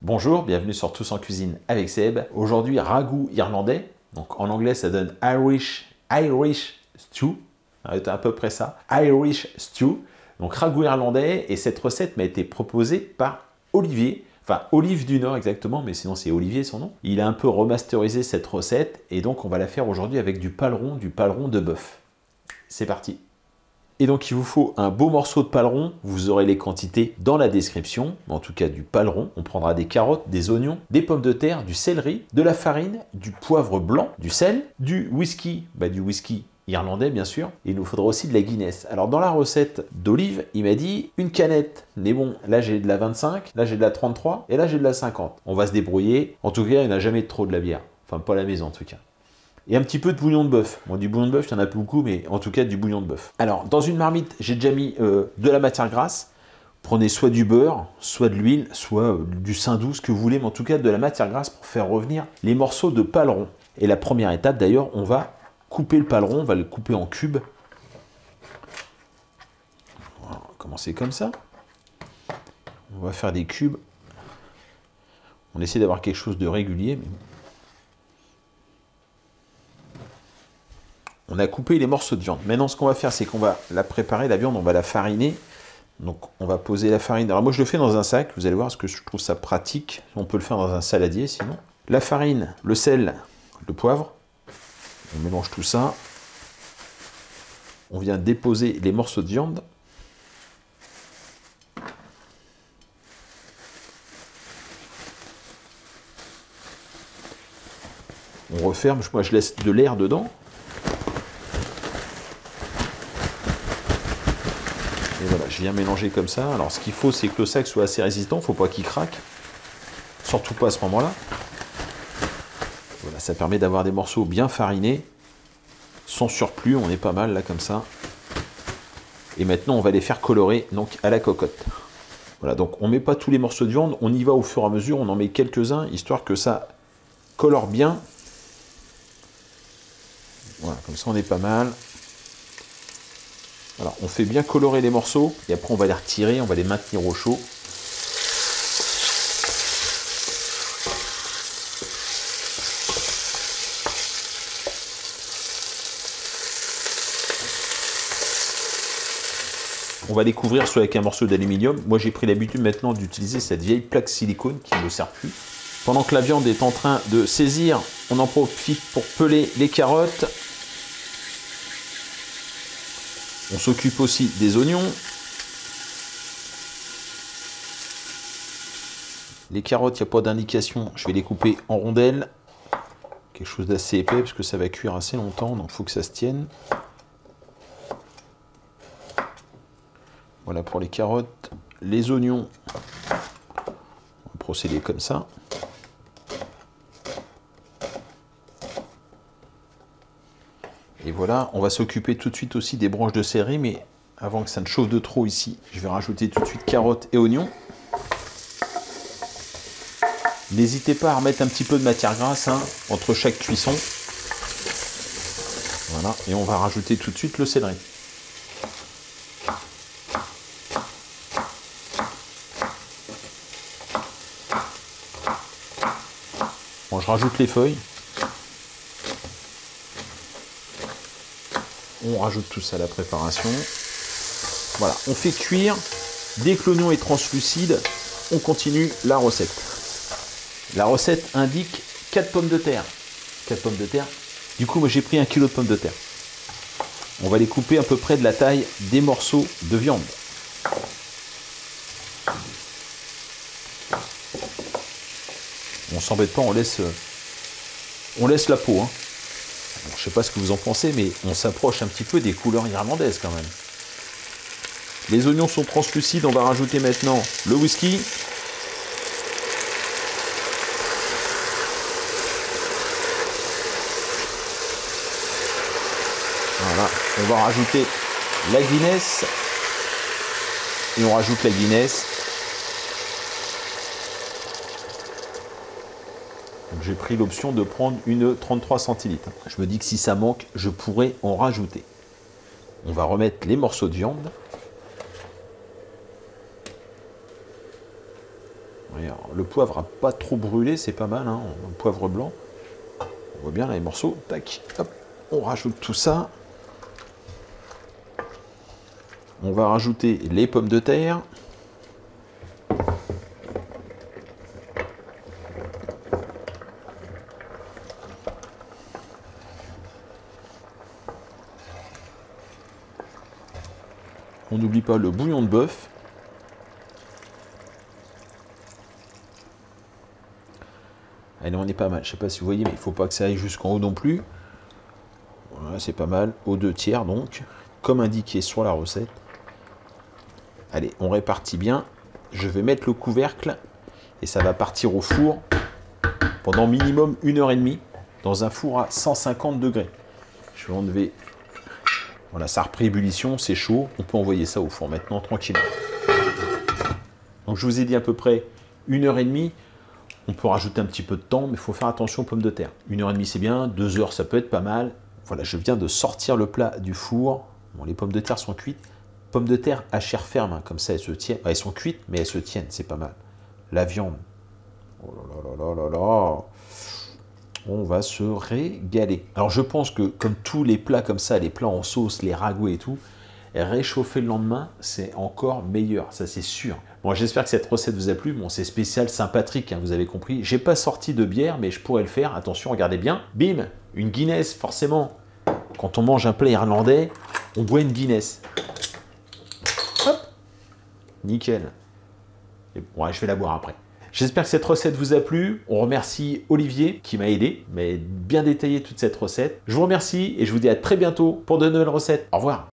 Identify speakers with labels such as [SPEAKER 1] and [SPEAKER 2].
[SPEAKER 1] Bonjour, bienvenue sur Tous en cuisine avec Seb. Aujourd'hui, ragoût irlandais. Donc en anglais, ça donne Irish stew. C'est à peu près ça. Irish stew. Donc ragoût irlandais. Et cette recette m'a été proposée par Olivier. Enfin, Olive du Nord exactement, mais sinon c'est Olivier son nom. Il a un peu remasterisé cette recette. Et donc on va la faire aujourd'hui avec du paleron de bœuf. C'est parti. Et donc il vous faut un beau morceau de paleron, vous aurez les quantités dans la description, en tout cas du paleron. On prendra des carottes, des oignons, des pommes de terre, du céleri, de la farine, du poivre blanc, du sel, du whisky irlandais bien sûr, et il nous faudra aussi de la Guinness. Alors dans la recette d'Olive, il m'a dit une canette, mais bon, là j'ai de la 25, là j'ai de la 33, et là j'ai de la 50. On va se débrouiller, en tout cas il n'y en a jamais trop de la bière, enfin pas à la maison en tout cas. Et un petit peu de bouillon de bœuf. Bon, du bouillon de bœuf, il y en a beaucoup, mais en tout cas, du bouillon de bœuf. Alors, dans une marmite, j'ai déjà mis de la matière grasse. Prenez soit du beurre, soit de l'huile, soit du saindoux, ce que vous voulez, mais en tout cas, de la matière grasse pour faire revenir les morceaux de paleron. Et la première étape, d'ailleurs, on va couper le paleron, on va le couper en cubes. On va commencer comme ça. On va faire des cubes. On essaie d'avoir quelque chose de régulier, mais... On a coupé les morceaux de viande. Maintenant, ce qu'on va faire, c'est qu'on va la préparer, la viande, on va la fariner. Donc, on va poser la farine. Alors, moi, je le fais dans un sac. Vous allez voir, parce que je trouve ça pratique. On peut le faire dans un saladier, sinon. La farine, le sel, le poivre. On mélange tout ça. On vient déposer les morceaux de viande. On referme. Moi, je laisse de l'air dedans. Et voilà, je viens mélanger comme ça. Alors ce qu'il faut, c'est que le sac soit assez résistant, il ne faut pas qu'il craque. Surtout pas à ce moment-là. Voilà, ça permet d'avoir des morceaux bien farinés, sans surplus, on est pas mal là comme ça. Et maintenant, on va les faire colorer donc à la cocotte. Voilà, donc on ne met pas tous les morceaux de viande, on y va au fur et à mesure, on en met quelques-uns, histoire que ça colore bien. Voilà, comme ça on est pas mal. Alors, on fait bien colorer les morceaux et après on va les retirer, on va les maintenir au chaud. On va les couvrir soit avec un morceau d'aluminium. Moi j'ai pris l'habitude maintenant d'utiliser cette vieille plaque silicone qui ne me sert plus. Pendant que la viande est en train de saisir, on en profite pour peler les carottes. On s'occupe aussi des oignons. Les carottes, il n'y a pas d'indication. Je vais les couper en rondelles. Quelque chose d'assez épais parce que ça va cuire assez longtemps, donc il faut que ça se tienne. Voilà pour les carottes. Les oignons, on va procéder comme ça. Et voilà, on va s'occuper tout de suite aussi des branches de céleri, mais avant que ça ne chauffe de trop ici, je vais rajouter tout de suite carottes et oignons. N'hésitez pas à remettre un petit peu de matière grasse entre chaque cuisson. Voilà, et on va rajouter tout de suite le céleri. Bon, je rajoute les feuilles. On rajoute tout ça à la préparation. Voilà, on fait cuire. Dès que l'oignon est translucide, on continue la recette. La recette indique 4 pommes de terre. 4 pommes de terre. Du coup, moi j'ai pris 1 kg de pommes de terre. On va les couper à peu près de la taille des morceaux de viande. On s'embête pas, on laisse la peau. Alors, je sais pas ce que vous en pensez, mais on s'approche un petit peu des couleurs irlandaises quand même. Les oignons sont translucides, on va rajouter maintenant le whisky. Voilà, on va rajouter la Guinness. Et on rajoute la Guinness. J'ai pris l'option de prendre une 33 centilitres. Je me dis que si ça manque, je pourrais en rajouter. On va remettre les morceaux de viande. Alors, le poivre n'a pas trop brûlé, c'est pas mal, hein, le poivre blanc. On voit bien là les morceaux. Tac, hop, on rajoute tout ça. On va rajouter les pommes de terre. On n'oublie pas le bouillon de bœuf. Allez, on est pas mal. Je sais pas si vous voyez, mais il ne faut pas que ça aille jusqu'en haut non plus. Voilà, c'est pas mal. Aux 2/3 donc, comme indiqué sur la recette. Allez, on répartit bien. Je vais mettre le couvercle et ça va partir au four pendant minimum 1h30 dans un four à 150 degrés. Je vais enlever. Voilà, ça a repris ébullition, c'est chaud. On peut envoyer ça au four maintenant tranquillement. Donc je vous ai dit à peu près 1h30. On peut rajouter un petit peu de temps, mais il faut faire attention aux pommes de terre. 1h30 c'est bien, 2 heures ça peut être pas mal. Voilà, je viens de sortir le plat du four. Bon, les pommes de terre sont cuites. Pommes de terre à chair ferme, hein, comme ça elles se tiennent. Elles sont cuites, mais elles se tiennent, c'est pas mal. La viande. Oh là là là là là. On va se régaler. Alors je pense que comme tous les plats comme ça, les plats en sauce, les ragoûts et tout, réchauffer le lendemain, c'est encore meilleur, ça c'est sûr. Bon, j'espère que cette recette vous a plu. Bon, c'est spécial Saint-Patrick, hein, vous avez compris. J'ai pas sorti de bière, mais je pourrais le faire. Attention, regardez bien. Bim, une Guinness, forcément. Quand on mange un plat irlandais, on boit une Guinness. Hop, nickel. Et bon, ouais, je vais la boire après. J'espère que cette recette vous a plu. On remercie Olivier qui m'a aidé, mais bien détaillé toute cette recette. Je vous remercie et je vous dis à très bientôt pour de nouvelles recettes. Au revoir.